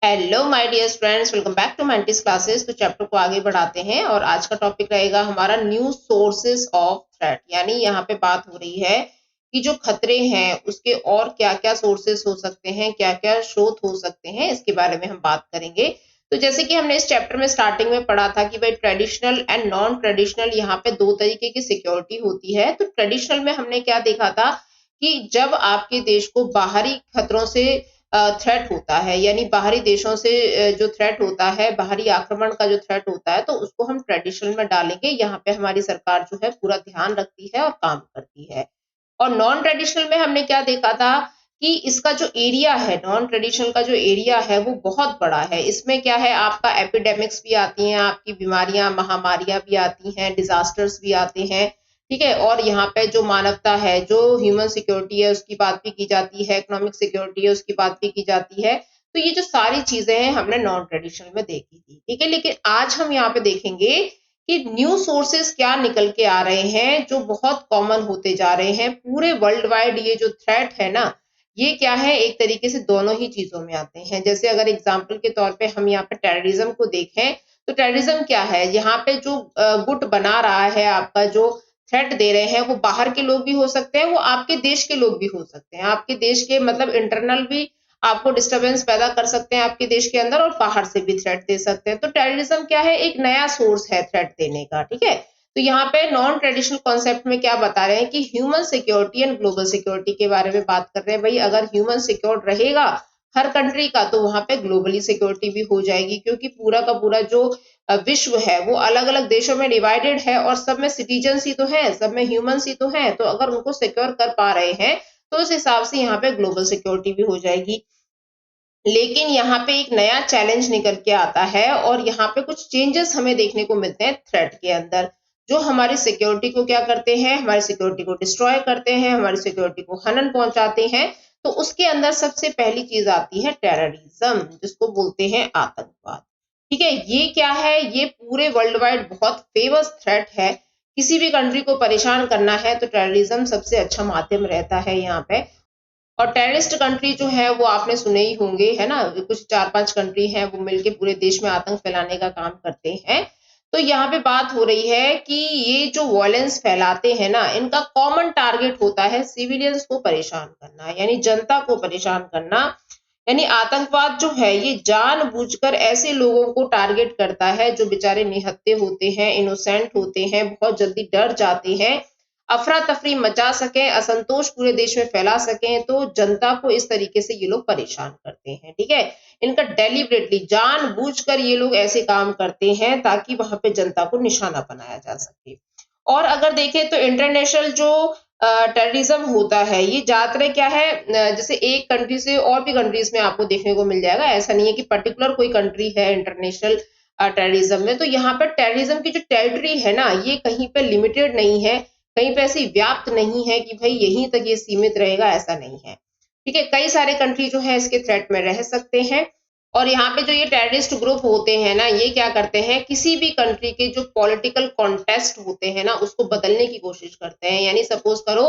Hello my dear friends, welcome back to Mentis classes. तो chapter को आगे बढ़ाते हैं और आज का टॉपिक रहेगा हमारा न्यू सोर्सेस ऑफ थ्रेट। यानी यहाँ पे बात हो रही है कि जो खतरे हैं उसके और क्या-क्या सोर्सेस हो सकते हैं, क्या-क्या स्रोत हो सकते हैं, इसके बारे में हम बात करेंगे। तो जैसे कि हमने इस चैप्टर में स्टार्टिंग में पढ़ा था कि भाई ट्रेडिशनल एंड नॉन ट्रेडिशनल यहाँ पे दो तरीके की सिक्योरिटी होती है। तो ट्रेडिशनल में हमने क्या देखा था कि जब आपके देश को बाहरी खतरों से थ्रेट होता है, यानी बाहरी देशों से जो थ्रेट होता है, बाहरी आक्रमण का जो थ्रेट होता है, तो उसको हम ट्रेडिशनल में डालेंगे। यहाँ पे हमारी सरकार जो है पूरा ध्यान रखती है और काम करती है। और नॉन ट्रेडिशनल में हमने क्या देखा था कि इसका जो एरिया है, नॉन ट्रेडिशनल का जो एरिया है वो बहुत बड़ा है। इसमें क्या है, आपका एपिडेमिक्स भी आती हैं, आपकी बीमारियां महामारियां भी आती हैं, डिजास्टर्स भी आते हैं, ठीक है। और यहाँ पे जो मानवता है, जो ह्यूमन सिक्योरिटी है उसकी बात भी की जाती है, इकोनॉमिक सिक्योरिटी है उसकी बात भी की जाती है। तो ये जो सारी चीजें हैं हमने नॉन ट्रेडिशनल में देखी थी, ठीक है। लेकिन आज हम यहाँ पे देखेंगे कि न्यू सोर्सेस क्या निकल के आ रहे हैं जो बहुत कॉमन होते जा रहे हैं पूरे वर्ल्ड वाइड। ये जो थ्रेट है ना, ये क्या है, एक तरीके से दोनों ही चीजों में आते हैं। जैसे अगर एग्जाम्पल के तौर पे हम यहाँ पे टेररिज्म को देखें, तो टेररिज्म क्या है, यहाँ पे जो गुट बना रहा है, आपका जो थ्रेट दे रहे हैं, वो बाहर के लोग भी हो सकते हैं, वो आपके देश के लोग भी हो सकते हैं। आपके देश के मतलब इंटरनल भी आपको डिस्टरबेंस पैदा कर सकते हैं आपके देश के अंदर, और बाहर से भी थ्रेट दे सकते हैं। तो टेररिज्म क्या है, एक नया सोर्स है थ्रेट देने का, ठीक है। तो यहाँ पे नॉन ट्रेडिशनल कॉन्सेप्ट में क्या बता रहे हैं कि human security and global security के बारे में बात कर रहे हैं। भाई अगर ह्यूमन सिक्योर रहेगा हर कंट्री का, तो वहां पे ग्लोबली सिक्योरिटी भी हो जाएगी, क्योंकि पूरा का पूरा जो विश्व है वो अलग अलग देशों में डिवाइडेड है और सब में सिटीजन्स ही तो है, सब में ह्यूमंस ही तो है। तो अगर उनको सिक्योर कर पा रहे हैं तो उस हिसाब से यहाँ पे ग्लोबल सिक्योरिटी भी हो जाएगी। लेकिन यहाँ पे एक नया चैलेंज निकल के आता है और यहाँ पे कुछ चेंजेस हमें देखने को मिलते हैं थ्रेट के अंदर, जो हमारी सिक्योरिटी को क्या करते हैं, हमारी सिक्योरिटी को डिस्ट्रॉय करते हैं, हमारी सिक्योरिटी को हनन पहुंचाते हैं। तो उसके अंदर सबसे पहली चीज आती है टेररिज्म, जिसको बोलते हैं आतंकवाद, ठीक है। ये क्या है, ये पूरे वर्ल्ड वाइड बहुत फेमस थ्रेट है। किसी भी कंट्री को परेशान करना है तो टेररिज्म सबसे अच्छा माध्यम रहता है यहाँ पे। और टेररिस्ट कंट्री जो है वो आपने सुने ही होंगे, है ना, कुछ 4-5 कंट्री हैं वो मिलके पूरे देश में आतंक फैलाने का काम करते हैं। तो यहाँ पे बात हो रही है कि ये जो वॉयलेंस फैलाते हैं ना, इनका कॉमन टारगेट होता है सिविलियंस को परेशान करना, यानी जनता को परेशान करना। यानी आतंकवाद जो है ये जानबूझकर ऐसे लोगों को टारगेट करता है जो बेचारे निहत्थे होते हैं, इनोसेंट होते हैं, बहुत जल्दी डर जाते हैं, अफरा तफरी मचा सकें, असंतोष पूरे देश में फैला सकें। तो जनता को इस तरीके से ये लोग परेशान करते हैं, ठीक है। इनका डेलिबरेटली जानबूझकर ये लोग ऐसे काम करते हैं ताकि वहां पे जनता को निशाना बनाया जा सके। और अगर देखें तो इंटरनेशनल जो टेररिज्म होता है ये ज्यादातर क्या है, जैसे एक कंट्री से और भी कंट्रीज में आपको देखने को मिल जाएगा। ऐसा नहीं है कि पर्टिकुलर कोई कंट्री है इंटरनेशनल टेररिज्म में। तो यहाँ पर टेररिज्म की जो टेरिटरी है ना, ये कहीं पे लिमिटेड नहीं है, कहीं पे ऐसी व्याप्त नहीं है कि भाई यहीं तक ये सीमित रहेगा, ऐसा नहीं है, ठीक है। कई सारे कंट्री जो है इसके थ्रेट में रह सकते हैं। और यहाँ पे जो ये टेररिस्ट ग्रुप होते हैं ना, ये क्या करते हैं, किसी भी कंट्री के जो पॉलिटिकल कॉन्टेस्ट होते हैं ना उसको बदलने की कोशिश करते हैं। यानी सपोज करो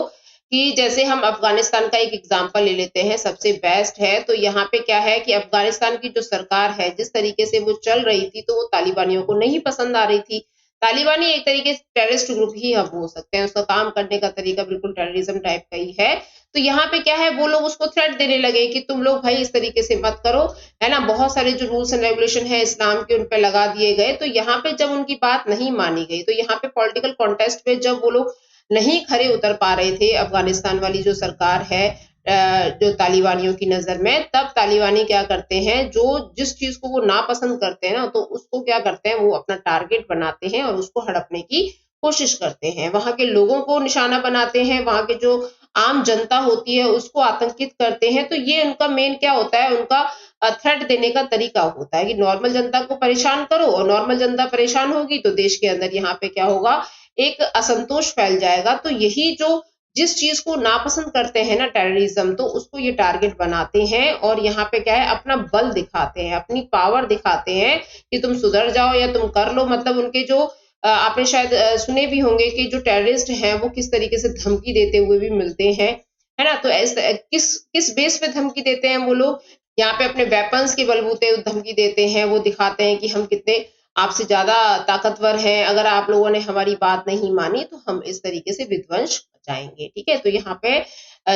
कि जैसे हम अफगानिस्तान का एक एग्जांपल ले लेते हैं, सबसे बेस्ट है। तो यहाँ पे क्या है कि अफगानिस्तान की जो सरकार है जिस तरीके से वो चल रही थी, तो वो तालिबानियों को नहीं पसंद आ रही थी। तालिबानी एक तरीके से टेररिस्ट ग्रुप ही हम बोल सकते हैं, उसका काम करने का तरीका बिल्कुल टेररिज्म टाइप का ही है। तो यहाँ पे क्या है, वो लोग उसको थ्रेट देने लगे कि तुम लोग भाई इस तरीके से मत करो, है ना। बहुत सारे जो रूल्स एंड रेगुलेशन है इस्लाम के उन पे लगा दिए गए। तो यहाँ पे जब उनकी बात नहीं मानी गई, तो यहाँ पे पॉलिटिकल कॉन्टेस्ट में जब वो लोग नहीं खरे उतर पा रहे थे, अफगानिस्तान वाली जो सरकार है जो तालिबानियों की नजर में, तब तालिबानी क्या करते हैं, जो जिस चीज को वो नापसंद करते हैं ना, तो उसको क्या करते हैं, वो अपना टारगेट बनाते हैं और उसको हड़पने की कोशिश करते हैं। वहां के लोगों को निशाना बनाते हैं, वहां के जो आम जनता होती है उसको आतंकित करते हैं। तो ये उनका मेन क्या होता है, उनका थ्रेट देने का तरीका होता है कि नॉर्मल जनता को परेशान करो, और नॉर्मल जनता परेशान होगी तो देश के अंदर यहाँ पे क्या होगा, एक असंतोष फैल जाएगा। तो यही जो जिस चीज को नापसंद करते हैं ना टेररिज्म, तो उसको ये टारगेट बनाते हैं और यहाँ पे क्या है, अपना बल दिखाते हैं, अपनी पावर दिखाते हैं कि तुम सुधर जाओ या तुम कर लो। मतलब उनके जो आपने शायद सुने भी होंगे कि जो टेररिस्ट हैं वो किस तरीके से धमकी देते हुए भी मिलते हैं, है ना। तो ऐसे किस किस बेस पे धमकी देते हैं वो लोग, यहाँ पे अपने वेपन्स के बलबूते धमकी देते हैं, वो दिखाते हैं कि हम कितने आपसे ज्यादा ताकतवर हैं, अगर आप लोगों ने हमारी बात नहीं मानी तो हम इस तरीके से विध्वंस मचाएंगे। ठीक है, तो यहाँ पे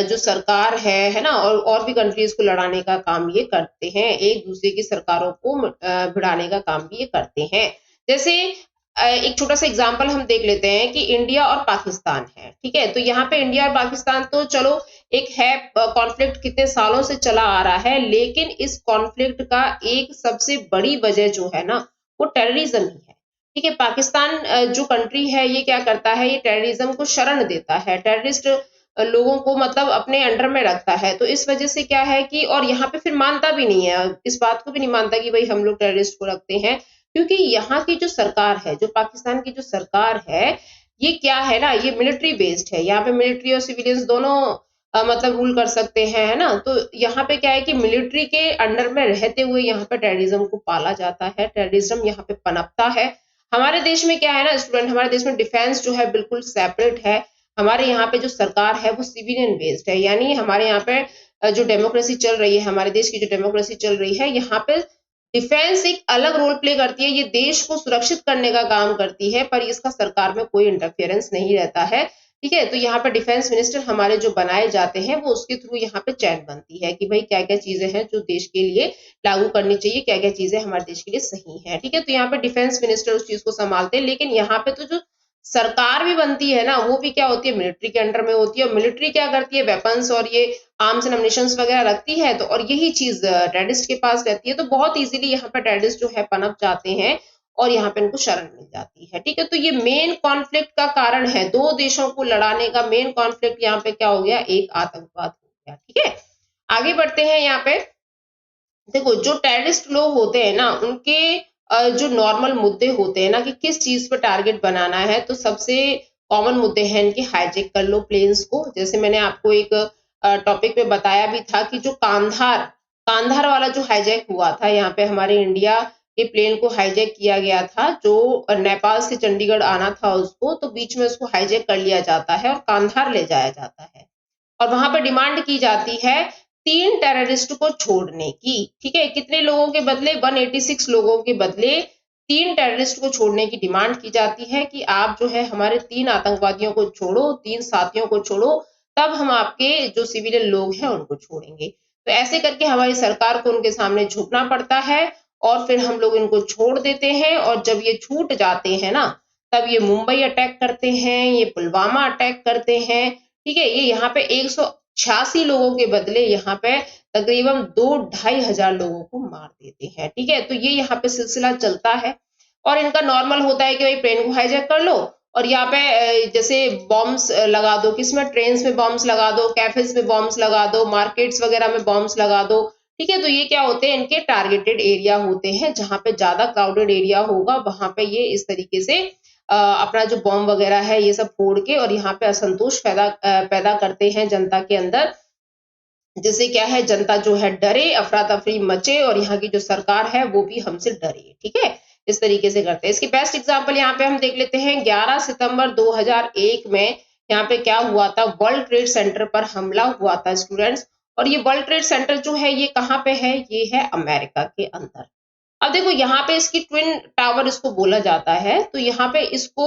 जो सरकार है ना, और भी कंट्रीज को लड़ाने का काम ये करते हैं, एक दूसरे की सरकारों को भिड़ाने का काम भी ये करते हैं। जैसे एक छोटा सा एग्जाम्पल हम देख लेते हैं कि इंडिया और पाकिस्तान है। ठीक है, तो यहाँ पे इंडिया और पाकिस्तान तो चलो एक है कॉन्फ्लिक्ट, कितने सालों से चला आ रहा है, लेकिन इस कॉन्फ्लिक्ट का एक सबसे बड़ी वजह जो है ना, वो टेररिज्म ही है। ठीक है, पाकिस्तान जो कंट्री है ये क्या करता है, ये टेररिज्म को शरण देता है, टेररिस्ट लोगों को मतलब अपने अंडर में रखता है। तो इस वजह से क्या है कि, और यहाँ पे फिर मानता भी नहीं है, इस बात को भी नहीं मानता कि भाई हम लोग टेररिस्ट को रखते हैं, क्योंकि यहाँ की जो सरकार है, जो पाकिस्तान की जो सरकार है, ये क्या है ना, ये मिलिट्री बेस्ड है। यहाँ पे मिलिट्री और सिविलियंस दोनों मतलब रूल कर सकते हैं, है ना। तो यहाँ पे क्या है कि मिलिट्री के अंडर में रहते हुए यहाँ पे टेररिज्म को पाला जाता है, टेररिज्म यहाँ पे पनपता है। हमारे देश में क्या है ना स्टूडेंट, हमारे देश में डिफेंस जो है बिल्कुल सेपरेट है। हमारे यहाँ पे जो सरकार है वो सिविलियन बेस्ड है, यानी हमारे यहाँ पे जो डेमोक्रेसी चल रही है, हमारे देश की जो डेमोक्रेसी चल रही है, यहाँ पे डिफेंस एक अलग रोल प्ले करती है, ये देश को सुरक्षित करने का काम करती है, पर इसका सरकार में कोई इंटरफेरेंस नहीं रहता है। ठीक है, तो यहाँ पे डिफेंस मिनिस्टर हमारे जो बनाए जाते हैं, वो उसके थ्रू यहाँ पे चैन बनती है कि भाई क्या क्या चीजें हैं जो देश के लिए लागू करनी चाहिए, क्या क्या चीजें हमारे देश के लिए सही है। ठीक है, तो यहाँ पे डिफेंस मिनिस्टर उस चीज को संभालते हैं, लेकिन यहाँ पे तो जो सरकार भी बनती है ना, वो भी क्या होती है, मिलिट्री के अंडर में होती है। और मिलिट्री क्या करती है, वेपन्स और ये आर्म्स एंड अम्युनिशंस वगैरह रखती है, तो और यही चीज टेररिस्ट के पास रहती है, तो बहुत इजीली यहाँ पे टेररिस्ट जो है पनप जाते हैं और यहाँ पे इनको शरण मिल जाती है। ठीक है, तो ये मेन कॉन्फ्लिक्ट का कारण है, दो देशों को लड़ाने का मेन कॉन्फ्लिक्ट यहाँ पे क्या हो गया, एक आतंकवाद हो गया। ठीक है, आगे बढ़ते हैं। यहाँ पे देखो, जो टेररिस्ट लोग होते हैं ना, उनके जो नॉर्मल मुद्दे होते हैं ना कि किस चीज पर टारगेट बनाना है, तो सबसे कॉमन मुद्दे हैं इनके, हाईजैक कर लो प्लेन्स को। जैसे मैंने आपको एक टॉपिक पे बताया भी था कि जो कांधार कांधार वाला जो हाईजैक हुआ था, यहाँ पे हमारे इंडिया के प्लेन को हाईजैक किया गया था, जो नेपाल से चंडीगढ़ आना था उसको, तो बीच में उसको हाईजैक कर लिया जाता है और कांधार ले जाया जाता है, और वहां पर डिमांड की जाती है 3 टेररिस्ट को छोड़ने की। ठीक है, कितने लोगों के बदले, 186 लोगों के बदले 3 टेररिस्ट को छोड़ने की डिमांड की जाती है कि आप जो है हमारे 3 आतंकवादियों को छोड़ो, 3 साथियों को छोड़ो, तब हम आपके जो सिविलियन लोग हैं उनको छोड़ेंगे। तो ऐसे करके हमारी सरकार को उनके सामने झुकना पड़ता है, और फिर हम लोग इनको छोड़ देते हैं। और जब ये छूट जाते हैं ना, तब ये मुंबई अटैक करते हैं, ये पुलवामा अटैक करते हैं। ठीक है, ये यहाँ पे 186 लोगों के बदले यहाँ पे तकरीबन 2-2.5 हजार लोगों को मार देते हैं। ठीक है, तो ये यहाँ पे सिलसिला चलता है, और इनका नॉर्मल होता है कि भाई प्लेन को हाईजैक कर लो, और यहाँ पे जैसे बॉम्ब्स लगा दो, किसमें, ट्रेन्स में बॉम्ब्स लगा दो, कैफेज में बॉम्ब्स लगा दो, मार्केट्स वगैरह में बॉम्ब्स लगा दो। ठीक है, तो ये क्या होते हैं, इनके टारगेटेड एरिया होते हैं, जहां पे ज्यादा क्राउडेड एरिया होगा वहां पे ये इस तरीके से अपना जो बॉम्ब वगैरह है ये सब फोड़ के, और यहाँ पे असंतोष पैदा करते हैं जनता के अंदर, जिससे क्या है, जनता जो है डरे, अफरा तफरी मचे, और यहाँ की जो सरकार है वो भी हमसे डरे। ठीक है, इस तरीके से करते हैं। इसकी बेस्ट एग्जांपल यहाँ पे हम देख लेते हैं, 11 सितंबर 2001 में यहाँ पे क्या हुआ था, वर्ल्ड ट्रेड सेंटर पर हमला हुआ था स्टूडेंट्स। और ये वर्ल्ड ट्रेड सेंटर जो है ये कहाँ पे है, ये है अमेरिका के अंदर। अब देखो, यहाँ पे इसकी ट्विन टावर इसको बोला जाता है, तो यहाँ पे इसको,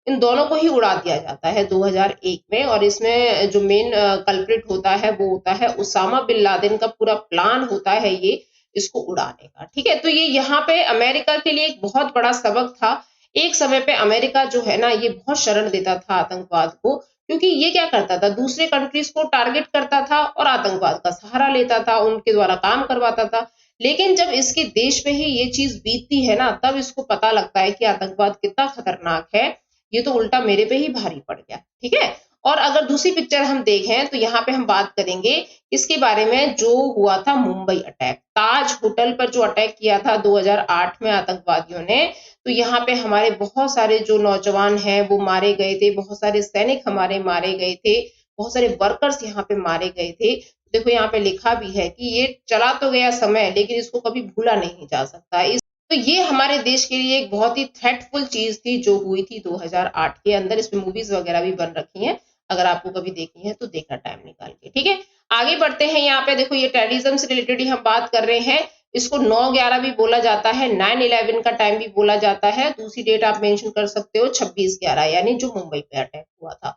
इन दोनों को ही उड़ा दिया जाता है 2001 में। और इसमें जो मेन कल्प्रिट होता है वो होता है उसामा बिन लादेन का पूरा प्लान होता है ये इसको उड़ाने का। ठीक है, तो ये यहाँ पे अमेरिका के लिए एक बहुत बड़ा सबक था। एक समय पे अमेरिका जो है ना, ये बहुत शरण देता था आतंकवाद को, क्योंकि ये क्या करता था, दूसरे कंट्रीज को टारगेट करता था और आतंकवाद का सहारा लेता था, उनके द्वारा काम करवाता था। लेकिन जब इसके देश पे ही ये चीज बीतती है ना, तब इसको पता लगता है कि आतंकवाद कितना खतरनाक है, ये तो उल्टा मेरे पे ही भारी पड़ गया। ठीक है, और अगर दूसरी पिक्चर हम देखें तो यहाँ पे हम बात करेंगे इसके बारे में, जो हुआ था मुंबई अटैक, ताज होटल पर जो अटैक किया था 2008 में आतंकवादियों ने। तो यहाँ पे हमारे बहुत सारे जो नौजवान हैं वो मारे गए थे, बहुत सारे सैनिक हमारे मारे गए थे, बहुत सारे वर्कर्स यहाँ पे मारे गए थे। देखो, यहाँ पे लिखा भी है कि ये चला तो गया समय, लेकिन इसको कभी भूला नहीं जा सकता। तो ये हमारे देश के लिए एक बहुत ही थ्रेटफुल चीज थी जो हुई थी 2008 के अंदर। इसमें मूवीज वगैरह भी बन रखी हैं, अगर आपको कभी देखनी है तो देखना टाइम निकाल के, ठीक है। आगे बढ़ते हैं, यहाँ पे देखो ये टेररिज्म से रिलेटेड ही हम बात कर रहे हैं। इसको 9/11 भी बोला जाता है, 9/11 का टाइम भी बोला जाता है। दूसरी डेट आप मेंशन कर सकते हो 26/11, यानी जो मुंबई पे अटैक हुआ था।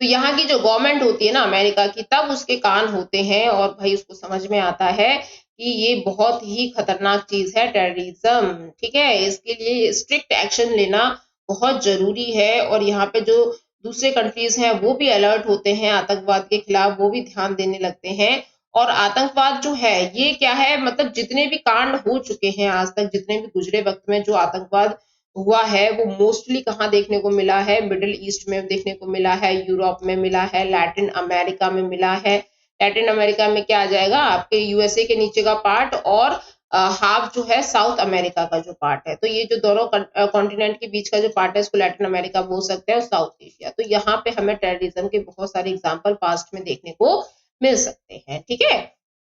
तो यहाँ की जो गवर्नमेंट होती है ना अमेरिका की, तब उसके कान होते हैं और भाई उसको समझ में आता है कि ये बहुत ही खतरनाक चीज है टेररिज्म, ठीक है। इसके लिए स्ट्रिक्ट एक्शन लेना बहुत जरूरी है और यहाँ पे जो दूसरे कंट्रीज हैं वो भी अलर्ट होते हैं आतंकवाद के खिलाफ, वो भी ध्यान देने लगते हैं। और आतंकवाद जो है ये क्या है, मतलब जितने भी कांड हो चुके हैं आज तक, जितने भी गुजरे वक्त में जो आतंकवाद हुआ है, वो मोस्टली कहाँ देखने को मिला है, मिडिल ईस्ट में देखने को मिला है, यूरोप में मिला है, लैटिन अमेरिका में मिला है। लैटिन अमेरिका में क्या आ जाएगा, आपके यूएसए के नीचे का पार्ट, और हाफ जो है साउथ अमेरिका का जो पार्ट है। तो ये जो दोनों कॉन्टिनेंट के बीच का जो पार्ट है इसको लैटिन अमेरिका बोल सकते हैं, और साउथ एशिया। तो यहाँ पे हमें टेररिज्म के बहुत सारे एग्जाम्पल पास्ट में देखने को मिल सकते हैं, ठीक है।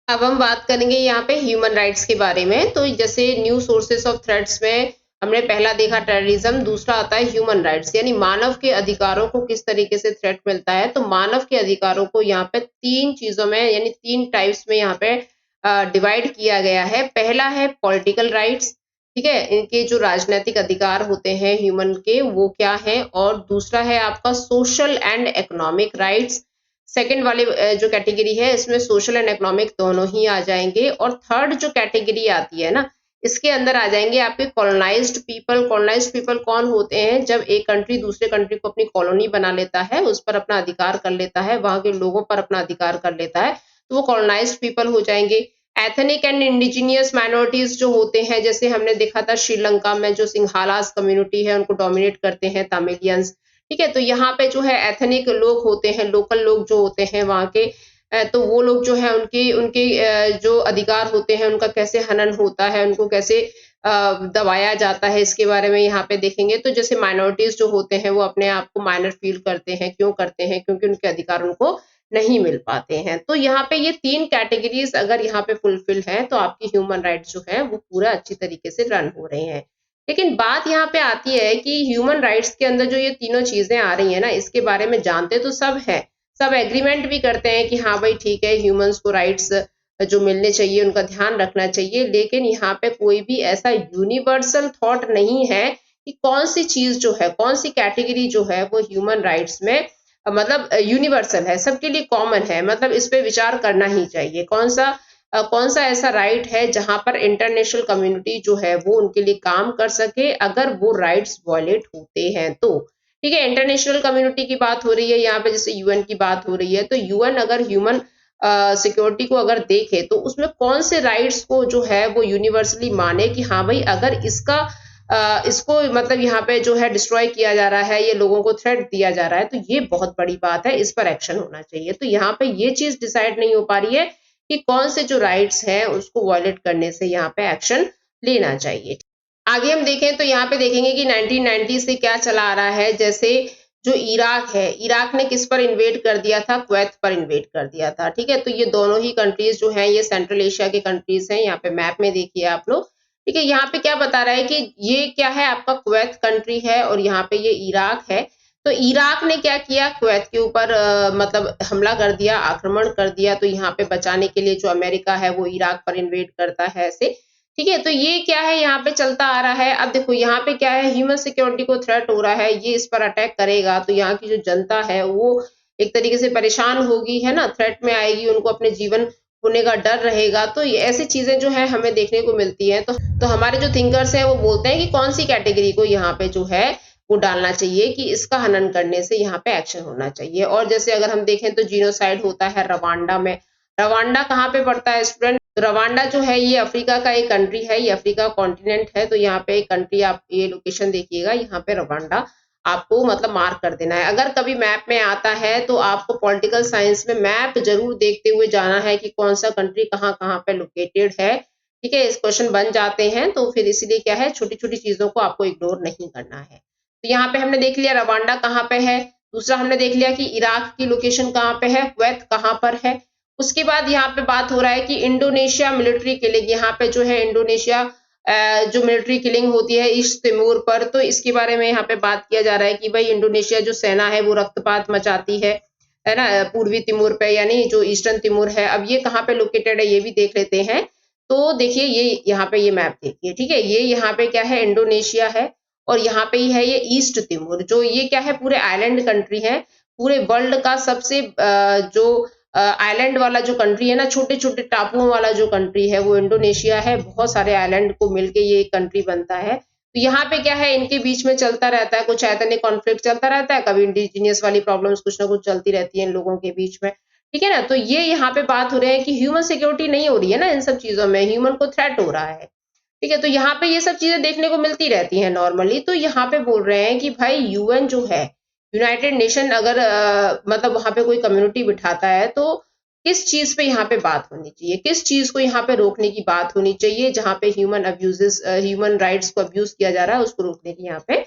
अब हम बात करेंगे यहाँ पे ह्यूमन राइट्स के बारे में। तो जैसे न्यू सोर्सेस ऑफ थ्रेट्स में हमने पहला देखा टेररिज्म, दूसरा आता है ह्यूमन राइट्स, यानी मानव के अधिकारों को किस तरीके से थ्रेट मिलता है। तो मानव के अधिकारों को यहाँ पे 3 चीजों में, यानी 3 टाइप्स में यहाँ पे डिवाइड किया गया है। पहला है पॉलिटिकल राइट्स, ठीक है, इनके जो राजनीतिक अधिकार होते हैं ह्यूमन के, वो क्या है। और दूसरा है आपका social and economic rights. Second वाली जो कैटेगरी है इसमें सोशल एंड इकोनॉमिक दोनों ही आ जाएंगे। और थर्ड जो कैटेगरी आती है ना, इसके अंदर आ जाएंगे आपके कॉलोनाइज्ड पीपल। कॉलोनाइज्ड पीपल कौन होते हैं, जब एक कंट्री दूसरे कंट्री को अपनी कॉलोनी बना लेता है, उस पर अपना अधिकार कर लेता है, वहां के लोगों पर अपना अधिकार कर लेता है, तो वो कॉलोनाइज्ड पीपल हो जाएंगे। एथनिक एंड इंडिजिनियस माइनॉरिटीज जो होते हैं, जैसे हमने देखा था श्रीलंका में जो सिंहालास कम्युनिटी है उनको डोमिनेट करते हैं तमिलियंस, ठीक है। तो यहाँ पे जो है एथनिक लोग होते हैं, लोकल लोग जो होते हैं वहां के, तो वो लोग जो है उनके उनके जो अधिकार होते हैं उनका कैसे हनन होता है, उनको कैसे दबाया जाता है, इसके बारे में यहाँ पे देखेंगे। तो जैसे माइनॉरिटीज जो होते हैं वो अपने आप को माइनर फील करते हैं, क्यों करते हैं, क्योंकि उनके अधिकार उनको नहीं मिल पाते हैं। तो यहाँ पे ये 3 कैटेगरीज अगर यहाँ पे फुलफिल है तो आपकी ह्यूमन राइट्स जो है वो पूरा अच्छी तरीके से रन हो रहे हैं। लेकिन बात यहाँ पे आती है कि ह्यूमन राइट्स के अंदर जो ये तीनों चीजें आ रही है ना, इसके बारे में जानते तो सब है, सब एग्रीमेंट भी करते हैं कि हाँ भाई ठीक है, ह्यूमंस को राइट्स जो मिलने चाहिए उनका ध्यान रखना चाहिए। लेकिन यहाँ पे कोई भी ऐसा यूनिवर्सल थॉट नहीं है कि कौन सी चीज जो है, कौन सी कैटेगरी जो है वो ह्यूमन राइट्स में मतलब यूनिवर्सल है, सबके लिए कॉमन है, मतलब इस पे विचार करना ही चाहिए। कौन सा ऐसा राइट है जहां पर इंटरनेशनल कम्युनिटी जो है वो उनके लिए काम कर सके अगर वो राइट्स वायलेट होते हैं तो, ठीक है। इंटरनेशनल कम्युनिटी की बात हो रही है यहाँ पे, जैसे यूएन की बात हो रही है, तो यूएन अगर ह्यूमन सिक्योरिटी को अगर देखे तो उसमें कौन से राइट्स को जो है वो यूनिवर्सली माने कि हाँ भाई अगर इसको मतलब यहाँ पे जो है डिस्ट्रॉय किया जा रहा है, ये लोगों को थ्रेट दिया जा रहा है, तो ये बहुत बड़ी बात है, इस पर एक्शन होना चाहिए। तो यहाँ पे ये चीज डिसाइड नहीं हो पा रही है कि कौन से जो राइट्स हैं उसको वायलेट करने से यहाँ पे एक्शन लेना चाहिए। आगे हम देखें तो यहाँ पे देखेंगे कि 1990 से क्या चला आ रहा है। जैसे जो इराक है, इराक ने किस पर इन्वेड कर दिया था, कुवैत पर इन्वेड कर दिया था, ठीक है। तो ये दोनों ही कंट्रीज जो हैं ये सेंट्रल एशिया के कंट्रीज हैं। यहाँ पे मैप में देखिए आप लोग, ठीक है। यहाँ पे क्या बता रहा है कि ये क्या है, आपका कुवैत कंट्री है और यहाँ पे ये इराक है। तो इराक ने क्या किया, कुवैत के ऊपर मतलब हमला कर दिया, आक्रमण कर दिया। तो यहाँ पे बचाने के लिए जो अमेरिका है वो इराक पर इन्वेड करता है ऐसे, ठीक है। तो ये क्या है, यहाँ पे चलता आ रहा है। अब देखो यहाँ पे क्या है, ह्यूमन सिक्योरिटी को थ्रेट हो रहा है, ये इस पर अटैक करेगा तो यहाँ की जो जनता है वो एक तरीके से परेशान होगी, है ना, थ्रेट में आएगी, उनको अपने जीवन होने का डर रहेगा। तो ये ऐसी चीजें जो है हमें देखने को मिलती है। तो हमारे जो थिंकर्स हैं वो बोलते हैं कि कौन सी कैटेगरी को यहाँ पे जो है वो डालना चाहिए कि इसका हनन करने से यहाँ पे एक्शन होना चाहिए। और जैसे अगर हम देखें तो जीनोसाइड होता है रवांडा में। रवांडा कहाँ पे पड़ता है स्टूडेंट, रवांडा जो है ये अफ्रीका का एक कंट्री है, ये अफ्रीका कॉन्टिनेंट है। तो यहाँ पे एक कंट्री, आप ये लोकेशन देखिएगा, यहाँ पे रवांडा आपको मतलब मार्क कर देना है। अगर कभी मैप में आता है तो आपको पॉलिटिकल साइंस में मैप जरूर देखते हुए जाना है कि कौन सा कंट्री कहाँ कहाँ पे लोकेटेड है, ठीक है। इस क्वेश्चन बन जाते हैं, तो फिर इसीलिए क्या है, छोटी छोटी चीजों को आपको इग्नोर नहीं करना है। तो यहाँ पे हमने देख लिया रवांडा कहाँ पे है, दूसरा हमने देख लिया कि इराक की लोकेशन कहाँ पे है, कुवैत कहाँ पर है। उसके बाद यहाँ पे बात हो रहा है कि इंडोनेशिया मिलिट्री किलिंग, यहाँ पे जो है इंडोनेशिया जो मिलिट्री किलिंग होती है ईस्ट तिमोर पर, तो इसके बारे में यहाँ पे बात किया जा रहा है कि भाई इंडोनेशिया जो सेना है वो रक्तपात मचाती है, है ना, पूर्वी तिमोर पे, यानी जो ईस्टर्न तिमोर है। अब ये कहाँ पे लोकेटेड है ये भी देख लेते हैं। तो देखिए ये यहाँ पे ये मैप देखिए, ठीक है, ये यहाँ पे क्या है, इंडोनेशिया है, और यहाँ पे ही है ये ईस्ट तिमोर, जो ये क्या है, पूरे आइलैंड कंट्री है। पूरे वर्ल्ड का सबसे जो आइलैंड वाला जो कंट्री है ना, छोटे छोटे टापुओं वाला जो कंट्री है वो इंडोनेशिया है। बहुत सारे आइलैंड को मिलके ये एक कंट्री बनता है। तो यहाँ पे क्या है, इनके बीच में चलता रहता है कुछ एथनिक कॉन्फ्लिक्ट चलता रहता है, कभी इंडिजीनियस वाली प्रॉब्लम्स कुछ ना कुछ चलती रहती है इन लोगों के बीच में, ठीक है ना। तो ये यहाँ पे बात हो रही है कि ह्यूमन सिक्योरिटी नहीं हो रही है ना इन सब चीजों में, ह्यूमन को थ्रेट हो रहा है, ठीक है। तो यहाँ पे ये सब चीजें देखने को मिलती रहती हैं नॉर्मली। तो यहाँ पे बोल रहे हैं कि भाई यूएन जो है, यूनाइटेड नेशन, अगर मतलब वहां पे कोई कम्युनिटी बिठाता है तो किस चीज पे यहाँ पे बात होनी चाहिए, किस चीज को यहाँ पे रोकने की बात होनी चाहिए, जहाँ पे ह्यूमन राइट्स को अब्यूज किया जा रहा है उसको रोकने की यहाँ पे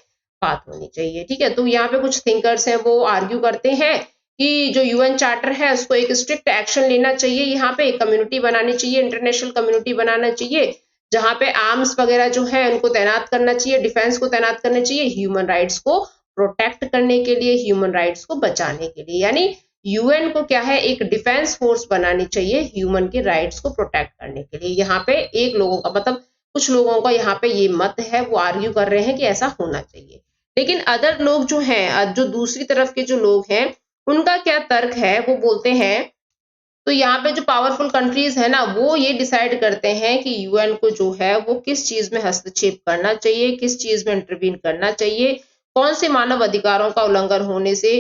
बात होनी चाहिए, ठीक है। तो यहाँ पे कुछ थिंकर्स हैं वो आर्ग्यू करते हैं कि जो यूएन चार्टर है उसको एक स्ट्रिक्ट एक्शन लेना चाहिए, यहाँ पे एक कम्युनिटी बनानी चाहिए, इंटरनेशनल कम्युनिटी बनाना चाहिए, जहाँ पे आर्म्स वगैरह जो है उनको तैनात करना चाहिए, डिफेंस को तैनात करना चाहिए, ह्यूमन राइट्स को प्रोटेक्ट करने के लिए, ह्यूमन राइट्स को बचाने के लिए। यानी यूएन को क्या है, एक डिफेंस फोर्स बनानी चाहिए ह्यूमन के राइट्स को प्रोटेक्ट करने के लिए। यहाँ पे एक लोगों का मतलब कुछ लोगों का यहाँ पे ये मत है, वो आर्ग्यू कर रहे हैं कि ऐसा होना चाहिए। लेकिन अदर लोग जो हैं, जो दूसरी तरफ के जो लोग हैं, उनका क्या तर्क है, वो बोलते हैं, तो यहाँ पे जो पावरफुल कंट्रीज है ना, वो ये डिसाइड करते हैं कि यूएन को जो है वो किस चीज में हस्तक्षेप करना चाहिए, किस चीज में इंटरवीन करना चाहिए, कौन से मानव अधिकारों का उल्लंघन होने से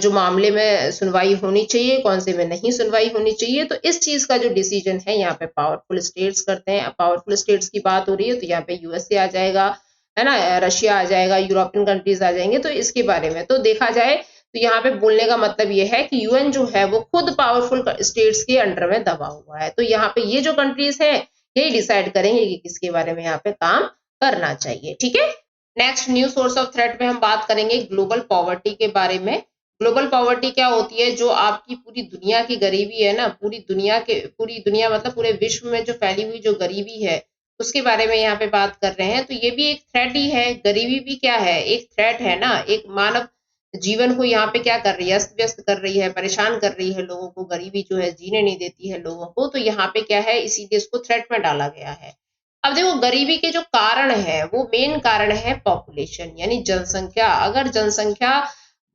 जो मामले में सुनवाई होनी चाहिए, कौन से में नहीं सुनवाई होनी चाहिए। तो इस चीज का जो डिसीजन है यहाँ पे पावरफुल स्टेट्स करते हैं। पावरफुल स्टेट्स की बात हो रही है तो यहाँ पे यूएसए आ जाएगा, है ना, रशिया आ जाएगा, यूरोपियन कंट्रीज आ जाएंगे। तो इसके बारे में तो देखा जाए तो यहाँ पे बोलने का मतलब ये है कि यूएन जो है वो खुद पावरफुल स्टेट्स के अंडर में दबा हुआ है। तो यहाँ पे ये जो कंट्रीज है यही डिसाइड करेंगे कि किसके बारे में यहाँ पे काम करना चाहिए, ठीक है। Next new source of threat में हम बात करेंगे ग्लोबल पॉवर्टी के बारे में। ग्लोबल पॉवर्टी क्या होती है, जो आपकी पूरी दुनिया की गरीबी है ना, पूरी दुनिया मतलब पूरे विश्व में जो फैली हुई जो गरीबी है उसके बारे में यहाँ पे बात कर रहे हैं। तो ये भी एक थ्रेट ही है, गरीबी भी क्या है, एक थ्रेट है ना, एक मानव जीवन को यहाँ पे क्या कर रही है, अस्त व्यस्त कर रही है, परेशान कर रही है लोगों को, गरीबी जो है जीने नहीं देती है लोगों को। तो यहाँ पे क्या है, इसीलिए इसको थ्रेट में डाला गया है। अब देखो गरीबी के जो कारण है वो मेन कारण है पॉपुलेशन, यानी जनसंख्या। अगर जनसंख्या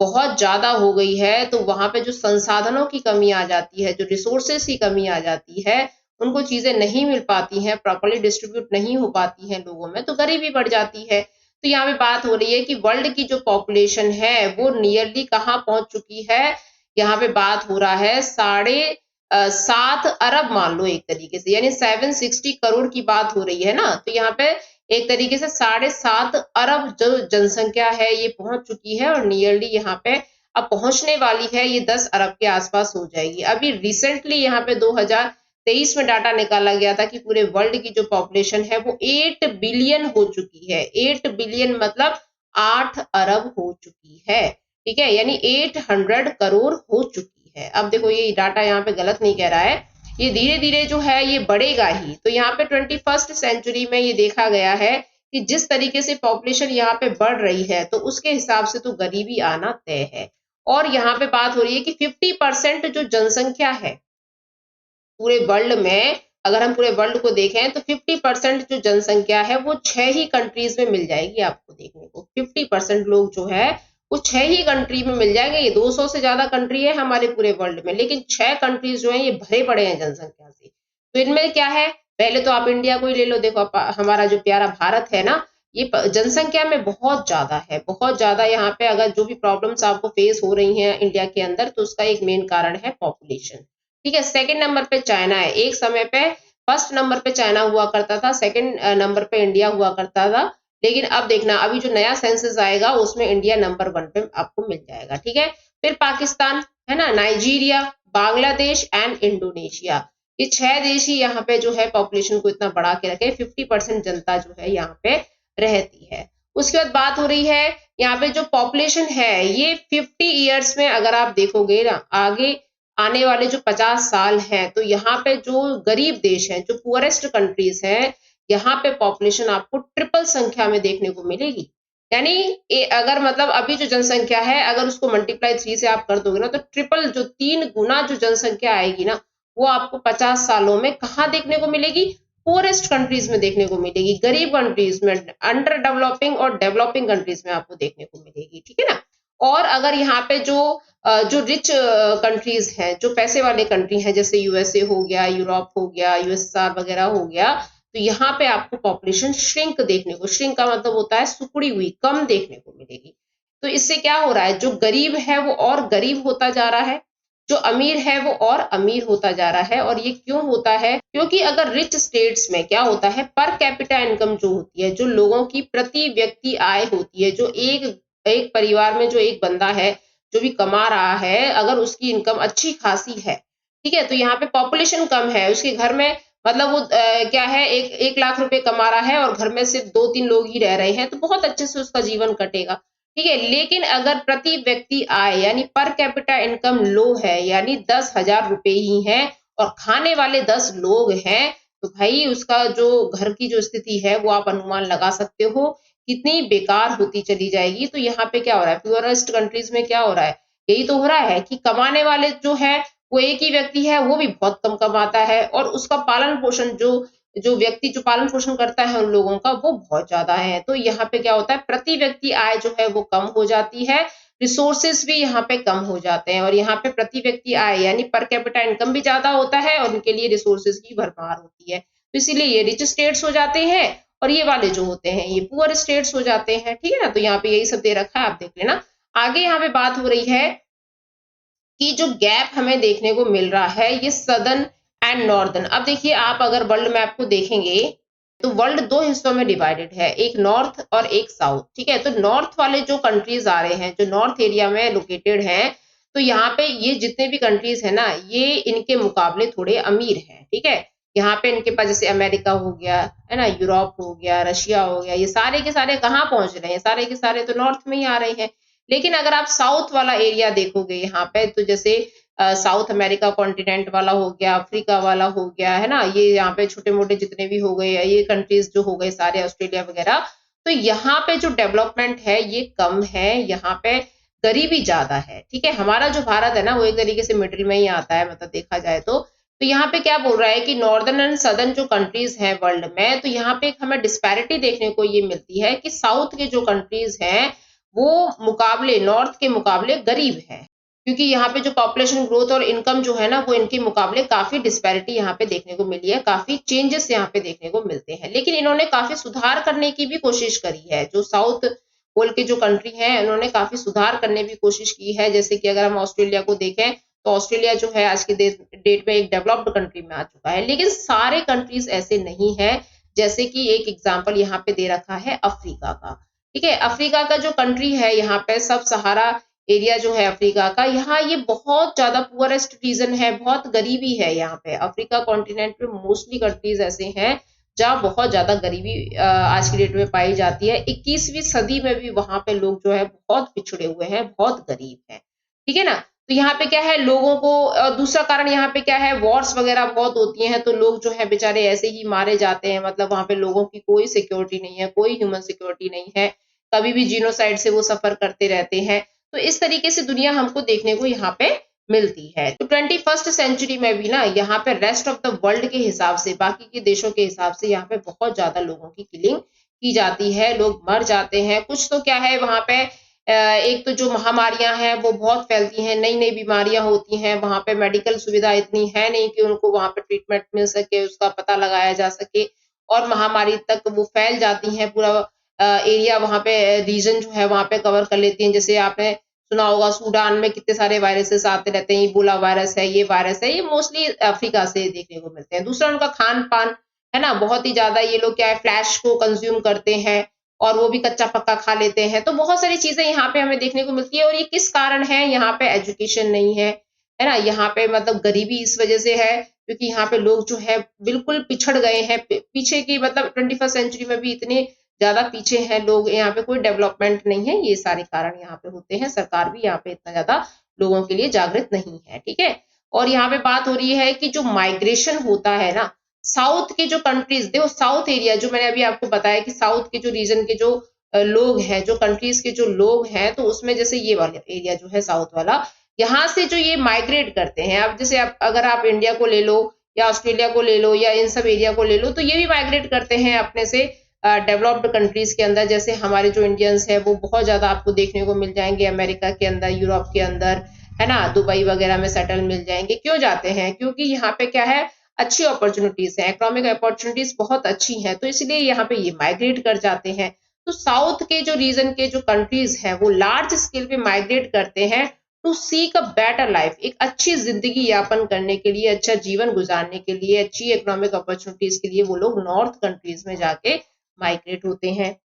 बहुत ज्यादा हो गई है तो वहां पे जो संसाधनों की कमी आ जाती है, जो रिसोर्सेस की कमी आ जाती है, उनको चीजें नहीं मिल पाती हैं, प्रॉपर्ली डिस्ट्रीब्यूट नहीं हो पाती हैं लोगों में, तो गरीबी बढ़ जाती है। तो यहाँ पे बात हो रही है कि वर्ल्ड की जो पॉपुलेशन है वो नियरली कहाँ पहुंच चुकी है, यहाँ पे बात हो रहा है 7.5 अरब मान लो एक तरीके से, यानी 760 करोड़ की बात हो रही है ना। तो यहाँ पे एक तरीके से 7.5 अरब जो जनसंख्या है ये पहुंच चुकी है, और नियरली यहाँ पे अब पहुंचने वाली है, ये 10 अरब के आसपास हो जाएगी। अभी रिसेंटली यहाँ पे 2023 में डाटा निकाला गया था कि पूरे वर्ल्ड की जो पॉपुलेशन है वो 8 बिलियन हो चुकी है। 8 बिलियन मतलब 8 अरब हो चुकी है, ठीक है, यानी 800 करोड़ हो चुकी है। अब देखो ये डाटा यहाँ पे गलत नहीं कह रहा है, ये धीरे धीरे जो है ये बढ़ेगा ही। तो यहाँ पे 21st सेंचुरी में ये देखा गया है कि जिस तरीके से पॉपुलेशन यहाँ पे बढ़ रही है तो उसके हिसाब से तो गरीबी आना तय है। और यहाँ पे बात हो रही है कि 50% जो जनसंख्या है पूरे वर्ल्ड में, अगर हम पूरे वर्ल्ड को देखें तो 50% जो जनसंख्या है वो 6 ही कंट्रीज में मिल जाएगी आपको देखने को। 50% लोग जो है वो 6 ही कंट्री में मिल जाएंगे। ये 200 से ज्यादा कंट्री है हमारे पूरे वर्ल्ड में, लेकिन 6 कंट्रीज जो है ये भरे पड़े हैं जनसंख्या से। तो इनमें क्या है, पहले तो आप इंडिया को ही ले लो, देखो हमारा जो प्यारा भारत है ना, ये जनसंख्या में बहुत ज्यादा है, बहुत ज्यादा। यहाँ पे अगर जो भी प्रॉब्लम्स आपको फेस हो रही हैं इंडिया के अंदर तो उसका एक मेन कारण है पॉपुलेशन, ठीक है। सेकंड नंबर पे चाइना है, एक समय पे फर्स्ट नंबर पे चाइना हुआ करता था, सेकंड नंबर पे इंडिया हुआ करता था, लेकिन अब देखना अभी जो नया सेंसस आएगा उसमें इंडिया नंबर 1 पे आपको मिल जाएगा, ठीक है। फिर पाकिस्तान है ना, नाइजीरिया, बांग्लादेश एंड इंडोनेशिया, ये 6 देश ही यहाँ पे जो है पॉपुलेशन को इतना बढ़ा के रखे, 50% जनता जो है यहाँ पे रहती है। उसके बाद बात हो रही है यहाँ पे जो पॉपुलेशन है ये 50 ईयर्स में अगर आप देखोगे ना, आगे आने वाले जो 50 साल हैं, तो यहाँ पे जो गरीब देश हैं, जो पुअरेस्ट कंट्रीज हैं, यहाँ पे पॉपुलेशन आपको ट्रिपल संख्या में देखने को मिलेगी। यानी अगर मतलब अभी जो जनसंख्या है अगर उसको मल्टीप्लाई 3 से आप कर दोगे ना तो ट्रिपल जो 3 गुना जो जनसंख्या आएगी ना वो आपको 50 सालों में कहाँ देखने को मिलेगी? पोरेस्ट कंट्रीज में देखने को मिलेगी, गरीब कंट्रीज में, अंडर डेवलपिंग और डेवलपिंग कंट्रीज में आपको देखने को मिलेगी, ठीक है ना। और अगर यहाँ पे जो रिच कंट्रीज हैं, जो पैसे वाले कंट्री हैं, जैसे यूएसए हो गया, यूरोप हो गया, यूएसएसआर वगैरह हो गया, तो यहाँ पे आपको पॉपुलेशन श्रिंक देखने को, श्रिंक का मतलब होता है सिकुड़ी हुई, कम देखने को मिलेगी। तो इससे क्या हो रहा है, जो गरीब है वो और गरीब होता जा रहा है, जो अमीर है वो और अमीर होता जा रहा है। और ये क्यों होता है? क्योंकि अगर रिच स्टेट्स में क्या होता है, पर कैपिटा इनकम जो होती है, जो लोगों की प्रति व्यक्ति आय होती है, जो एक परिवार में जो एक बंदा है जो भी कमा रहा है, अगर उसकी इनकम अच्छी खासी है, ठीक है, तो यहाँ पे पॉपुलेशन कम है, उसके घर में मतलब वो क्या है, एक लाख रुपए कमा रहा है और घर में सिर्फ 2-3 लोग ही रह रहे हैं, तो बहुत अच्छे से उसका जीवन कटेगा, ठीक है। लेकिन अगर प्रति व्यक्ति आय यानी पर कैपिटा इनकम लो है, यानी 10,000 रुपए ही है और खाने वाले 10 लोग हैं, तो भाई उसका जो घर की जो स्थिति है वो आप अनुमान लगा सकते हो कितनी बेकार होती चली जाएगी। तो यहाँ पे क्या हो रहा है, प्योरेस्ट कंट्रीज में क्या हो रहा है, यही तो हो रहा है कि कमाने वाले जो है वो एक ही व्यक्ति है, वो भी बहुत कम कमाता है और उसका पालन पोषण जो व्यक्ति जो पालन पोषण करता है उन लोगों का वो बहुत ज्यादा है। तो यहाँ पे क्या होता है, प्रति व्यक्ति आय जो है वो कम हो जाती है, रिसोर्सेस भी यहाँ पे कम हो जाते हैं और यहाँ पे प्रति व्यक्ति आय यानी पर कैपिटा इनकम भी ज्यादा होता है और उनके लिए रिसोर्सेस की भरमार होती है। तो इसीलिए ये रिच स्टेट्स हो जाते हैं और ये वाले जो होते हैं ये पुअर स्टेट्स हो जाते हैं, ठीक है ना। तो यहाँ पे यही सब दे रखा है, आप देख लेना। आगे यहाँ पे बात हो रही है कि जो गैप हमें देखने को मिल रहा है ये सदर्न एंड नॉर्दर्न। अब देखिए आप अगर वर्ल्ड मैप को देखेंगे तो वर्ल्ड 2 हिस्सों में डिवाइडेड है, एक नॉर्थ और एक साउथ, ठीक है। तो नॉर्थ वाले जो कंट्रीज आ रहे हैं, जो नॉर्थ एरिया में लोकेटेड हैं, तो यहाँ पे ये जितने भी कंट्रीज है ना, ये इनके मुकाबले थोड़े अमीर हैं, ठीक है। यहाँ पे इनके पास जैसे अमेरिका हो गया, है ना, यूरोप हो गया, रशिया हो गया, ये सारे के सारे कहाँ पहुंच रहे हैं, सारे के सारे तो नॉर्थ में ही आ रहे हैं। लेकिन अगर आप साउथ वाला एरिया देखोगे यहाँ पे, तो जैसे साउथ अमेरिका कॉन्टिनेंट वाला हो गया, अफ्रीका वाला हो गया, है ना, ये यहाँ पे छोटे मोटे जितने भी हो गए, ये कंट्रीज जो हो गए सारे, ऑस्ट्रेलिया वगैरह, तो यहाँ पे जो डेवलपमेंट है ये कम है, यहाँ पे गरीबी ज्यादा है, ठीक है। हमारा जो भारत है ना वो एक तरीके से मिडिल में ही आता है, मतलब देखा जाए तो यहाँ पे क्या बोल रहा है कि नॉर्दर्न एंड सदर्न जो कंट्रीज हैं वर्ल्ड में, तो यहाँ पे एक हमें डिस्पैरिटी देखने को ये मिलती है कि साउथ के जो कंट्रीज हैं वो मुकाबले नॉर्थ के मुकाबले गरीब है, क्योंकि यहाँ पे जो पॉपुलेशन ग्रोथ और इनकम जो है ना वो इनके मुकाबले काफी डिस्पैरिटी यहाँ पे देखने को मिली है, काफी चेंजेस यहाँ पे देखने को मिलते हैं। लेकिन इन्होंने काफी सुधार करने की भी कोशिश करी है, जो साउथ पोल के जो कंट्री हैं उन्होंने काफी सुधार करने की कोशिश की है। जैसे कि अगर हम ऑस्ट्रेलिया को देखें तो ऑस्ट्रेलिया जो है आज के डेट में एक डेवलप्ड कंट्री में आ चुका है, लेकिन सारे कंट्रीज ऐसे नहीं है। जैसे कि एक एग्जाम्पल यहाँ पे दे रखा है अफ्रीका का, ठीक है। अफ्रीका का जो कंट्री है यहाँ पे सब सहारा एरिया जो है अफ्रीका का, यहाँ ये बहुत ज्यादा पुअरेस्ट रीजन है, बहुत गरीबी है यहाँ पे। अफ्रीका कॉन्टिनेंट में मोस्टली कंट्रीज ऐसे हैं जहाँ बहुत ज्यादा गरीबी आज की डेट में पाई जाती है। 21वीं सदी में भी वहां पे लोग जो है बहुत पिछड़े हुए हैं, बहुत गरीब हैं, ठीक है ना। तो यहाँ पे क्या है, लोगों को दूसरा कारण यहाँ पे क्या है, वॉर्स वगैरह बहुत होती हैं, तो लोग जो है बेचारे ऐसे ही मारे जाते हैं, मतलब वहां पे लोगों की कोई सिक्योरिटी नहीं है, कोई ह्यूमन सिक्योरिटी नहीं है, कभी भी जीनोसाइड से वो सफर करते रहते हैं। तो इस तरीके से दुनिया हमको देखने को यहाँ पे मिलती है। तो 21st सेंचुरी में भी ना यहाँ पे रेस्ट ऑफ द वर्ल्ड के हिसाब से, बाकी के देशों के हिसाब से यहाँ पे बहुत ज्यादा लोगों की किलिंग की जाती है, लोग मर जाते हैं। कुछ तो क्या है वहां पे एक तो जो महामारियां हैं वो बहुत फैलती हैं, नई नई बीमारियां होती हैं, वहां पे मेडिकल सुविधा इतनी है नहीं कि उनको वहां पे ट्रीटमेंट मिल सके, उसका पता लगाया जा सके, और महामारी तक वो फैल जाती हैं, पूरा एरिया वहां पे रीजन जो है वहां पे कवर कर लेती हैं। जैसे आपने सुना होगा सूडान में कितने सारे वायरसेस आते रहते हैं, इबोला वायरस है, ये वायरस है, ये मोस्टली अफ्रीका से देखने को मिलते हैं। दूसरा उनका खान पान है ना, बहुत ही ज्यादा ये लोग क्या है फ्लैश को कंज्यूम करते हैं और वो भी कच्चा पक्का खा लेते हैं। तो बहुत सारी चीजें यहाँ पे हमें देखने को मिलती है। और ये किस कारण है, यहाँ पे एजुकेशन नहीं है ना, यहाँ पे मतलब गरीबी इस वजह से है क्योंकि यहाँ पे लोग जो है बिल्कुल पिछड़ गए हैं, पीछे की, मतलब 21st सेंचुरी में भी इतने ज्यादा पीछे हैं लोग, यहाँ पे कोई डेवलपमेंट नहीं है। ये सारे कारण यहाँ पे होते हैं, सरकार भी यहाँ पे इतना ज्यादा लोगों के लिए जागृत नहीं है, ठीक है। और यहाँ पे बात हो रही है कि जो माइग्रेशन होता है ना, साउथ के जो कंट्रीज, देखो साउथ एरिया जो मैंने अभी आपको बताया कि साउथ के जो रीजन के जो लोग हैं, जो कंट्रीज के जो लोग हैं, तो उसमें जैसे ये वाला एरिया जो है साउथ वाला, यहाँ से जो ये माइग्रेट करते हैं, अब जैसे अगर आप इंडिया को ले लो या ऑस्ट्रेलिया को ले लो या इन सब एरिया को ले लो, तो ये भी माइग्रेट करते हैं अपने से डेवलप्ड कंट्रीज के अंदर। जैसे हमारे जो इंडियंस है वो बहुत ज्यादा आपको देखने को मिल जाएंगे अमेरिका के अंदर, यूरोप के अंदर, है ना, दुबई वगैरह में सेटल मिल जाएंगे। क्यों जाते हैं? क्योंकि यहाँ पे क्या है, अच्छी अपॉर्चुनिटीज है, इकोनॉमिक अपॉर्चुनिटीज बहुत अच्छी है, तो इसलिए यहाँ पे ये माइग्रेट कर जाते हैं। तो साउथ के जो रीजन के जो कंट्रीज है वो लार्ज स्केल पे माइग्रेट करते हैं to seek a better life, एक अच्छी जिंदगी यापन करने के लिए, अच्छा जीवन गुजारने के लिए, अच्छी इकोनॉमिक अपॉर्चुनिटीज के लिए वो लोग नॉर्थ कंट्रीज में जाके माइग्रेट होते हैं।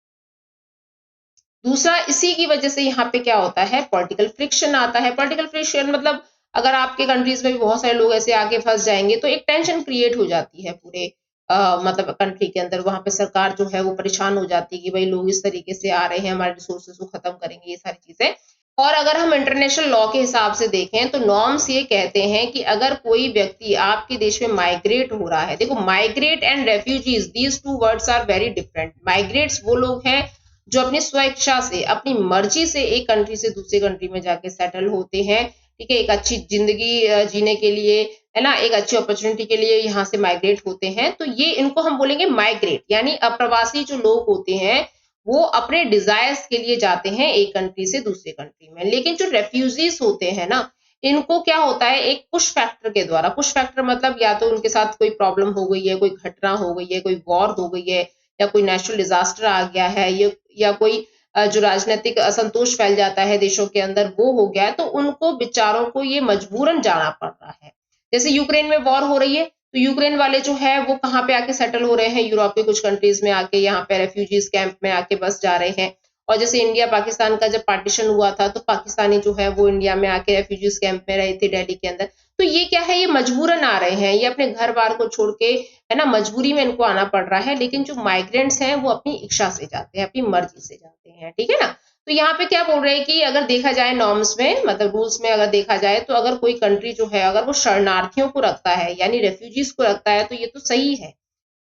दूसरा, इसी की वजह से यहाँ पे क्या होता है, पॉलिटिकल फ्रिक्शन आता है। पॉलिटिकल फ्रिक्शन मतलब अगर आपके कंट्रीज में भी बहुत सारे लोग ऐसे आके फंस जाएंगे तो एक टेंशन क्रिएट हो जाती है पूरे मतलब कंट्री के अंदर। वहां पे सरकार जो है वो परेशान हो जाती है कि भाई लोग इस तरीके से आ रहे हैं, हमारे रिसोर्सेज को खत्म करेंगे, ये सारी चीजें। और अगर हम इंटरनेशनल लॉ के हिसाब से देखें तो नॉर्म्स ये कहते हैं कि अगर कोई व्यक्ति आपके देश में माइग्रेट हो रहा है, देखो migrate and refugees, these two words are very different. Migrates वो लोग हैं जो अपनी स्वेच्छा से, अपनी मर्जी से एक कंट्री से दूसरे कंट्री में जाके सेटल होते हैं, ठीक है, एक अच्छी जिंदगी जीने के लिए, है ना, एक अच्छी अपॉर्चुनिटी के लिए यहाँ से माइग्रेट होते हैं। तो ये इनको हम बोलेंगे माइग्रेट, यानी अप्रवासी जो लोग होते हैं वो अपने डिजायर्स के लिए जाते हैं एक कंट्री से दूसरे कंट्री में। लेकिन जो रेफ्यूजीज होते हैं ना, इनको क्या होता है, एक पुश फैक्टर के द्वारा, पुश फैक्टर मतलब या तो उनके साथ कोई प्रॉब्लम हो गई है, कोई घटना हो गई है, कोई वॉर हो गई है, या कोई नेचुरल डिजास्टर आ गया है, या कोई जो राजनीतिक असंतोष फैल जाता है देशों के अंदर वो हो गया है, तो उनको बेचारों को ये मजबूरन जाना पड़ रहा है। जैसे यूक्रेन में वॉर हो रही है, तो यूक्रेन वाले जो है वो कहाँ पे आके सेटल हो रहे हैं, यूरोप के कुछ कंट्रीज में आके, यहाँ पे रेफ्यूजीज कैंप में आके बस जा रहे हैं। और जैसे इंडिया पाकिस्तान का जब पार्टीशन हुआ था तो पाकिस्तानी जो है वो इंडिया में आके रेफ्यूजीज कैंप में रहे थे दिल्ली के अंदर। तो ये क्या है, ये मजबूरन आ रहे हैं, ये अपने घर बार को छोड़ के, है ना, मजबूरी में इनको आना पड़ रहा है। लेकिन जो माइग्रेंट्स हैं वो अपनी इच्छा से जाते हैं, अपनी मर्जी से जाते हैं, ठीक है ना। तो यहाँ पे क्या बोल रहे हैं कि अगर देखा जाए नॉर्म्स में, मतलब रूल्स में अगर देखा जाए, तो अगर कोई कंट्री जो है अगर वो शरणार्थियों को रखता है, यानी रेफ्यूजीज को रखता है, तो ये तो सही है,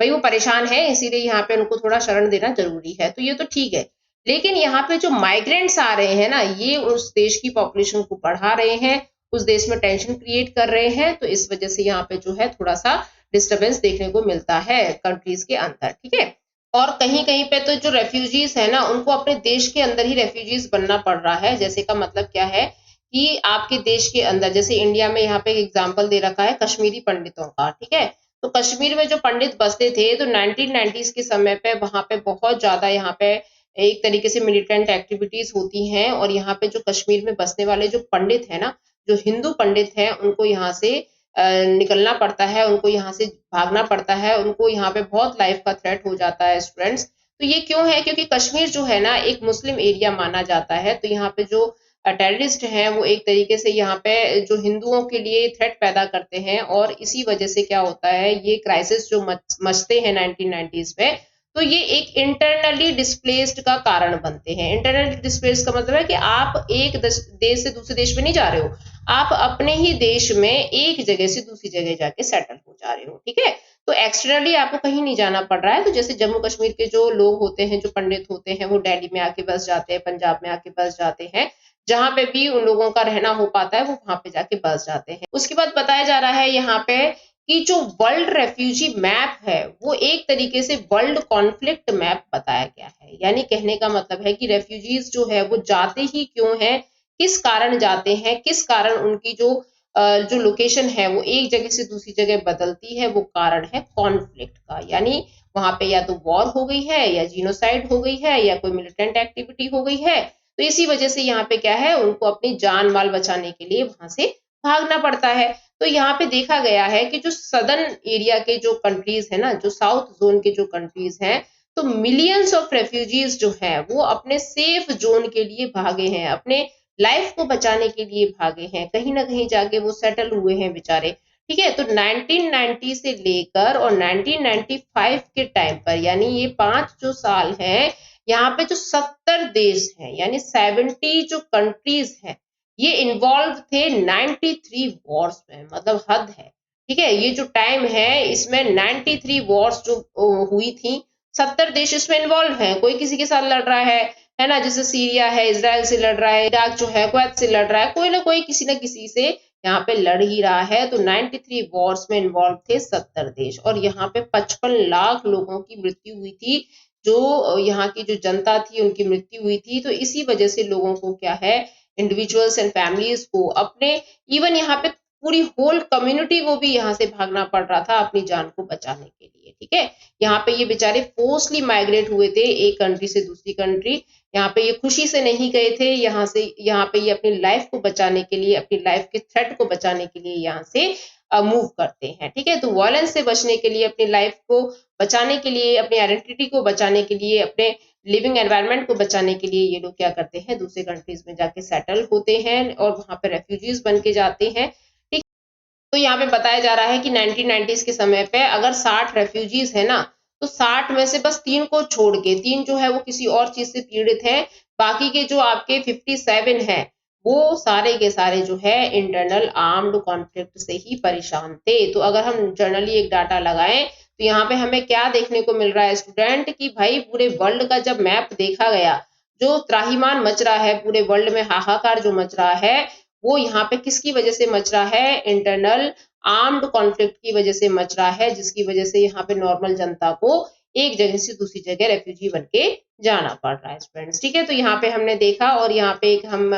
भाई वो परेशान है इसीलिए यहाँ पे उनको थोड़ा शरण देना जरूरी है, तो ये तो ठीक है। लेकिन यहाँ पे जो माइग्रेंट्स आ रहे हैं ना, ये उस देश की पॉपुलेशन को बढ़ा रहे हैं, उस देश में टेंशन क्रिएट कर रहे हैं, तो इस वजह से यहाँ पे जो है थोड़ा सा डिस्टर्बेंस देखने को मिलता है कंट्रीज के अंदर, ठीक है। और कहीं कहीं पे तो जो रेफ्यूजीज है ना, उनको अपने देश के अंदर ही रेफ्यूजीज बनना पड़ रहा है। जैसे का मतलब क्या है कि आपके देश के अंदर, जैसे इंडिया में यहाँ पे एक एग्जाम्पल दे रखा है कश्मीरी पंडितों का, ठीक है। तो कश्मीर में जो पंडित बसते थे, तो 1990s के समय पे वहां पे बहुत ज्यादा यहाँ पे एक तरीके से मिलिटेंट एक्टिविटीज होती हैं, और यहाँ पे जो कश्मीर में बसने वाले जो पंडित है ना, जो हिंदू पंडित हैं, उनको यहाँ से निकलना पड़ता है, उनको यहाँ से भागना पड़ता है, उनको यहाँ पे बहुत लाइफ का थ्रेट हो जाता है स्टूडेंट्स। तो ये क्यों है, क्योंकि कश्मीर जो है ना एक मुस्लिम एरिया माना जाता है, तो यहाँ पे जो टेररिस्ट हैं वो एक तरीके से यहाँ पे जो हिंदुओं के लिए थ्रेट पैदा करते हैं, और इसी वजह से क्या होता है, ये क्राइसिस जो मचते हैं 1990s में, तो ये एक इंटरनली डिस्प्लेस्ड का कारण बनते हैं। इंटरनली डिस्प्लेस्ड का मतलब है कि आप एक देश से दूसरे देश में नहीं जा रहे हो, आप अपने ही देश में एक जगह से दूसरी जगह जाके सेटल हो जा रहे हो, ठीक है। तो एक्सटर्नली आपको कहीं नहीं जाना पड़ रहा है। तो जैसे जम्मू कश्मीर के जो लोग होते हैं, जो पंडित होते हैं, वो दिल्ली में आके बस जाते हैं, पंजाब में आके बस जाते हैं, जहां पे भी उन लोगों का रहना हो पाता है वो वहां पे जाके बस जाते हैं। उसके बाद बताया जा रहा है यहाँ पे कि जो वर्ल्ड रेफ्यूजी मैप है वो एक तरीके से वर्ल्ड कॉन्फ्लिक्ट मैप बताया गया है। यानी कहने का मतलब है कि रेफ्यूजीज जो है वो जाते ही क्यों हैं, किस कारण जाते हैं, किस कारण उनकी जो लोकेशन है वो एक जगह से दूसरी जगह बदलती है, वो कारण है कॉन्फ्लिक्ट का। यानी वहां पे या तो वॉर हो गई है, या जीनोसाइड हो गई है, या कोई मिलिटेंट एक्टिविटी हो गई है। तो इसी वजह से यहाँ पे क्या है, उनको अपनी जान माल बचाने के लिए वहां से भागना पड़ता है। तो यहाँ पे देखा गया है कि जो सदर्न एरिया के जो कंट्रीज है ना, जो साउथ जोन के जो कंट्रीज हैं, तो मिलियंस ऑफ रेफ्यूजीज जो है वो अपने सेफ जोन के लिए भागे हैं, अपने लाइफ को बचाने के लिए भागे हैं, कहीं ना कहीं जाके वो सेटल हुए हैं बेचारे, ठीक है। तो 1990 से लेकर और 1995 के टाइम पर, यानी ये 5 जो साल हैं, यहाँ पे जो 70 देश हैं, यानी 70 जो कंट्रीज हैं, ये इन्वॉल्व थे 93 वॉर्स में, मतलब हद है, ठीक है। ये जो टाइम है इसमें 93 वॉर्स जो हुई थी 70 देश इसमें इन्वॉल्व हैं, कोई किसी के साथ लड़ रहा है ना, जैसे सीरिया है, इजराइल से लड़ रहा है, इराक जो है कुवैत से लड़ रहा है, कोई ना कोई किसी ना किसी से यहाँ पे लड़ ही रहा है। तो 93 वॉर्स में इन्वॉल्व थे 70 देश, और यहाँ पे 55 लाख लोगों की मृत्यु हुई थी, जो यहाँ की जो जनता थी उनकी मृत्यु हुई थी। तो इसी वजह से लोगों को क्या है, इंडिविजुअल्स एंड फैमिलीज को अपने, इवन यहाँ पे पूरी होल कम्युनिटी को भी यहाँ से भागना पड़ रहा था अपनी जान को बचाने के लिए। ठीक है, यहाँ पे ये बेचारे फोर्सली माइग्रेट हुए थे एक कंट्री से दूसरी कंट्री। यहाँ पे ये खुशी से नहीं गए थे, यहाँ पे ये अपनी लाइफ को बचाने के लिए, अपनी लाइफ के थ्रेट को बचाने के लिए यहाँ से मूव करते हैं। ठीक है, तो वायलेंस से बचने के लिए, अपनी लाइफ को बचाने के लिए, अपनी आइडेंटिटी को बचाने के लिए, अपने लिविंग एनवायरनमेंट को बचाने के लिए ये लोग क्या करते हैं, दूसरे कंट्रीज में जाके सेटल होते हैं और वहां पे रेफ्यूजीज बन के जाते हैं। ठीक, तो यहाँ पे बताया जा रहा है कि 1990s के समय पे अगर 60 रेफ्यूजीज है ना, तो 60 में से बस 3 को छोड़ के, 3 जो है वो किसी और चीज से पीड़ित है, बाकी के जो आपके 57 है वो सारे के सारे जो है इंटरनल आर्म्ड कॉन्फ्लिक्ट से ही परेशान थे। तो अगर हम जर्नली एक डाटा लगाएं तो यहाँ पे हमें क्या देखने को मिल रहा है स्टूडेंट, कि भाई पूरे वर्ल्ड का जब मैप देखा गया, जो त्राहिमाम मच रहा है पूरे वर्ल्ड में, हाहाकार जो मच रहा है, वो यहाँ पे किसकी वजह से मच रहा है, इंटरनल आर्म्ड कॉन्फ्लिक्ट की वजह से मच रहा है, जिसकी वजह से यहाँ पे नॉर्मल जनता को एक जगह से दूसरी जगह रेफ्यूजी बन के जाना पड़ रहा है स्टूडेंट्स। ठीक है, तो यहाँ पे हमने देखा, और यहाँ पे एक हम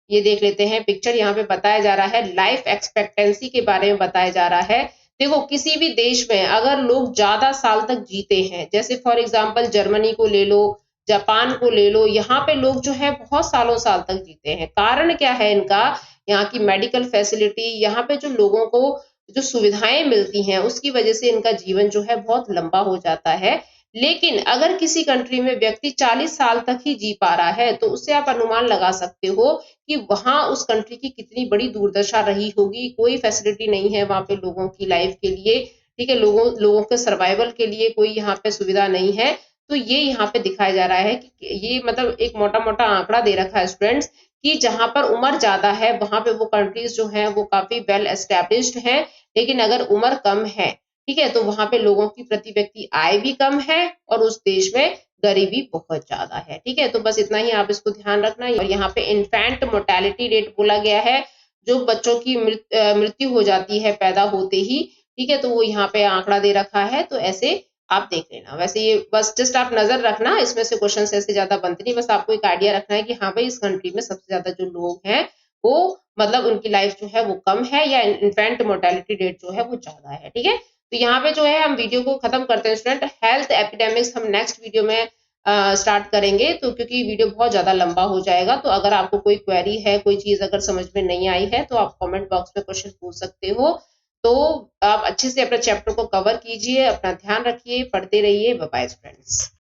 ये देख लेते हैं पिक्चर। यहाँ पे बताया जा रहा है लाइफ एक्सपेक्टेंसी के बारे में बताया जा रहा है। देखो, किसी भी देश में अगर लोग ज्यादा साल तक जीते हैं, जैसे फॉर एग्जांपल जर्मनी को ले लो, जापान को ले लो, यहाँ पे लोग जो है बहुत सालों साल तक जीते हैं। कारण क्या है इनका, यहाँ की मेडिकल फैसिलिटी, यहाँ पे जो लोगों को जो सुविधाएं मिलती हैं उसकी वजह से इनका जीवन जो है बहुत लंबा हो जाता है। लेकिन अगर किसी कंट्री में व्यक्ति 40 साल तक ही जी पा रहा है, तो उससे आप अनुमान लगा सकते हो कि वहां उस कंट्री की कितनी बड़ी दुर्दशा रही होगी। कोई फैसिलिटी नहीं है वहां पे लोगों की लाइफ के लिए। ठीक है, लोगों के सर्वाइवल के लिए कोई यहाँ पे सुविधा नहीं है। तो ये यहाँ पे दिखाया जा रहा है कि ये मतलब एक मोटा मोटा आंकड़ा दे रखा है स्टूडेंट्स, कि जहां पर उम्र ज्यादा है वहां पे वो कंट्रीज जो है वो काफी वेल एस्टेब्लिश्ड है। लेकिन अगर उम्र कम है, ठीक है, तो वहां पे लोगों की प्रति व्यक्ति आय भी कम है और उस देश में गरीबी बहुत ज्यादा है। ठीक है, तो बस इतना ही आप इसको ध्यान रखना। और यहाँ पे इन्फेंट मोर्टेलिटी रेट बोला गया है, जो बच्चों की मृत्यु हो जाती है पैदा होते ही। ठीक है, तो वो यहाँ पे आंकड़ा दे रखा है, तो ऐसे आप देख लेना। वैसे ये बस जस्ट आप नजर रखना, इसमें से क्वेश्चन ऐसे ज्यादा बनते नहीं, बस आपको एक आइडिया रखना है कि हाँ भाई इस कंट्री में सबसे ज्यादा जो लोग हैं वो मतलब उनकी लाइफ जो है वो कम है, या इन्फेंट मोर्टेलिटी रेट जो है वो ज्यादा है। ठीक है, तो यहाँ पे जो है हम वीडियो को खत्म करते हैं स्टूडेंट। हेल्थ एपिडेमिक्स हम नेक्स्ट वीडियो में स्टार्ट करेंगे, तो क्योंकि वीडियो बहुत ज्यादा लंबा हो जाएगा। तो अगर आपको कोई क्वेरी है, कोई चीज अगर समझ में नहीं आई है, तो आप कमेंट बॉक्स में क्वेश्चन पूछ सकते हो। तो आप अच्छे से अपने चैप्टर को कवर कीजिए, अपना ध्यान रखिए, पढ़ते रहिए। Bye bye students.